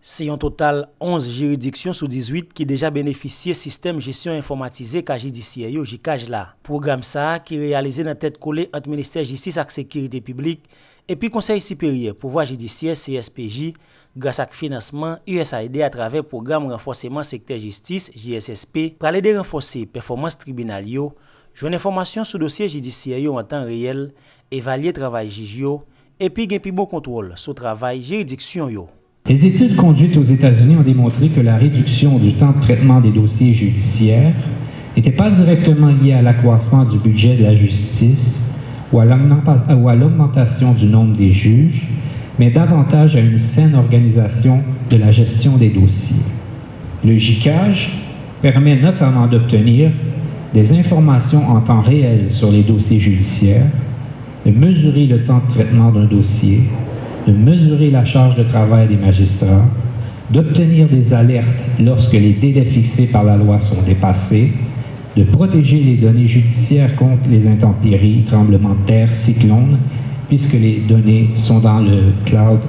C'est un total 11 juridictions sous 18 qui déjà bénéficié système gestion informatisé ka judiciaire yo JICAJ là. Programme ça qui réalisé dans tête collée entre ministère justice et sécurité publique et puis conseil supérieur pouvoir judiciaire CSPJ grâce à financement USAID à travers programme renforcement secteur justice JSSP pour aider renforcer performance tribunal yo, joindre information sur dossier judiciaire yo en temps réel, évaluer travail juge yo et puis gain plus bon contrôle sur travail juridiction yo. Les études conduites aux États-Unis ont démontré que la réduction du temps de traitement des dossiers judiciaires n'était pas directement liée à l'accroissement du budget de la justice ou à l'augmentation du nombre des juges, mais davantage à une saine organisation de la gestion des dossiers. Le JICAJ permet notamment d'obtenir des informations en temps réel sur les dossiers judiciaires, de mesurer le temps de traitement d'un dossier, de mesurer la charge de travail des magistrats, d'obtenir des alertes lorsque les délais fixés par la loi sont dépassés, de protéger les données judiciaires contre les intempéries, tremblements de terre, cyclones, puisque les données sont dans le cloud.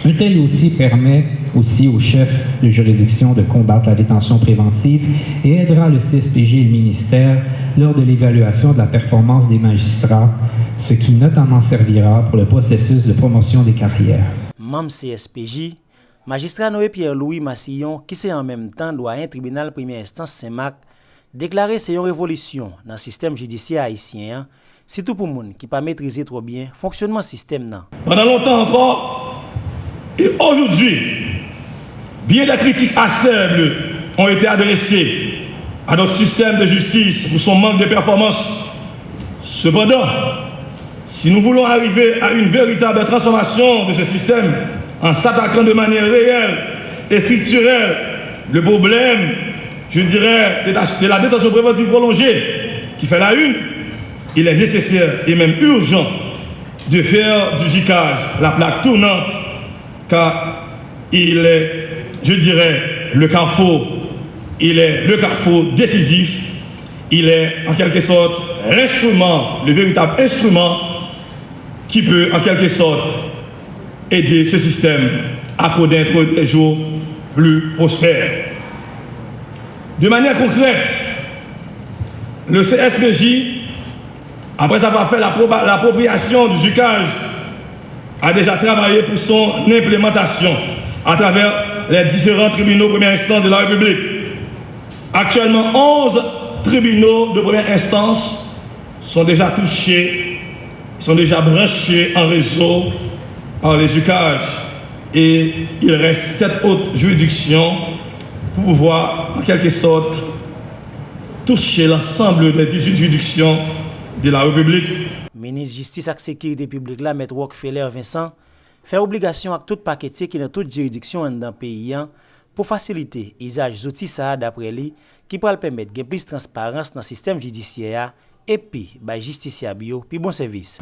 Un tel outil permet aussi au chef de juridiction de combattre la détention préventive et aidera le CSPJ et le ministère lors de l'évaluation de la performance des magistrats, ce qui notamment servira pour le processus de promotion des carrières. Membre CSPJ, magistrat Noé Pierre-Louis Massillon, qui c'est en même temps doyen tribunal première instance Saint-Marc, déclaré c'est une révolution dans le système judiciaire haïtien, surtout pour les gens qui ne pas maîtriser trop bien le fonctionnement du système. Pendant longtemps encore, et aujourd'hui, bien des critiques acerbes ont été adressées à notre système de justice pour son manque de performance. Cependant, si nous voulons arriver à une véritable transformation de ce système en s'attaquant de manière réelle et structurelle, le problème, je dirais, de la détention préventive prolongée qui fait la une, il est nécessaire et même urgent de faire du JICAJ la plaque tournante, car il est, je dirais, le carrefour décisif, il est en quelque sorte l'instrument, le véritable instrument qui peut en quelque sorte aider ce système à connaître des jours plus prospères. De manière concrète, le CSPJ, après avoir fait l'appropriation du JICAJ, a déjà travaillé pour son implémentation à travers les différents tribunaux première instance de la République. Actuellement, 11 tribunaux de première instance sont déjà touchés, sont déjà branchés en réseau par les JICAJ. Et il reste 7 autres juridictions pour pouvoir, en quelque sorte, toucher l'ensemble des 18 juridictions de la République. Ministre Justice et Sécurité publique, la Maître Rockefeller Vincent, fait obligation à tout paquetier qui est dans toute juridiction dans le pays pour faciliter l'usage d'outils ça d'après lui qui pourra permettre de plus de transparence dans le système judiciaire et puis la justicia bio puis bon service.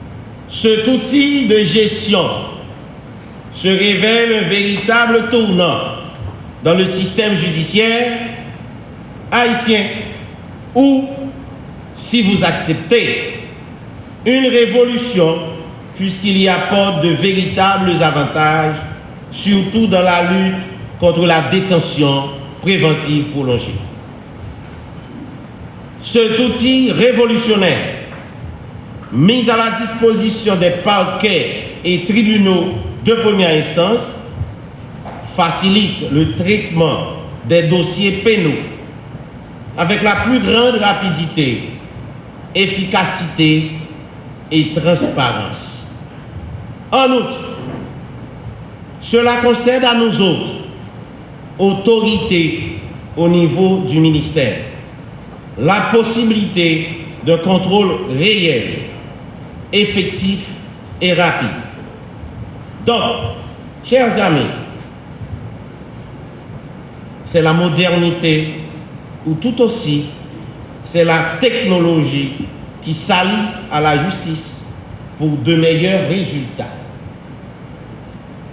Cet outil de gestion se révèle un véritable tournant dans le système judiciaire haïtien où, si vous acceptez, une révolution puisqu'il y apporte de véritables avantages, surtout dans la lutte contre la détention préventive prolongée. Cet outil révolutionnaire, mis à la disposition des parquets et tribunaux de première instance, facilite le traitement des dossiers pénaux avec la plus grande rapidité, efficacité et transparence. En outre, cela concerne à nous autres, autorités au niveau du ministère, la possibilité de contrôle réel, effectif et rapide. Donc, chers amis, c'est la modernité ou tout aussi c'est la technologie qui s'allie à la justice pour de meilleurs résultats.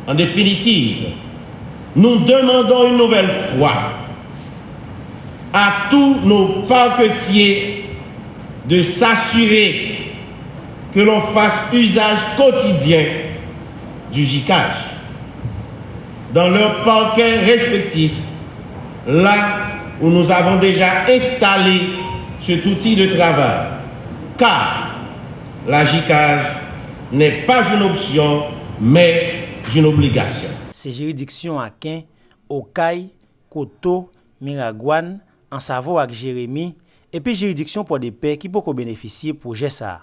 En définitive, nous demandons une nouvelle fois à tous nos parquetiers de s'assurer que l'on fasse usage quotidien du JICAJ. dans leurs parquets respectifs, là où nous avons déjà installé cet outil de travail, car la JICAJ n'est pas une option, mais une obligation. Ces juridictions à Quin, Okaï, Koto, Miragouane, Ansavo et Jérémy, et puis juridiction pour des pairs qui peuvent bénéficier pour projet ça.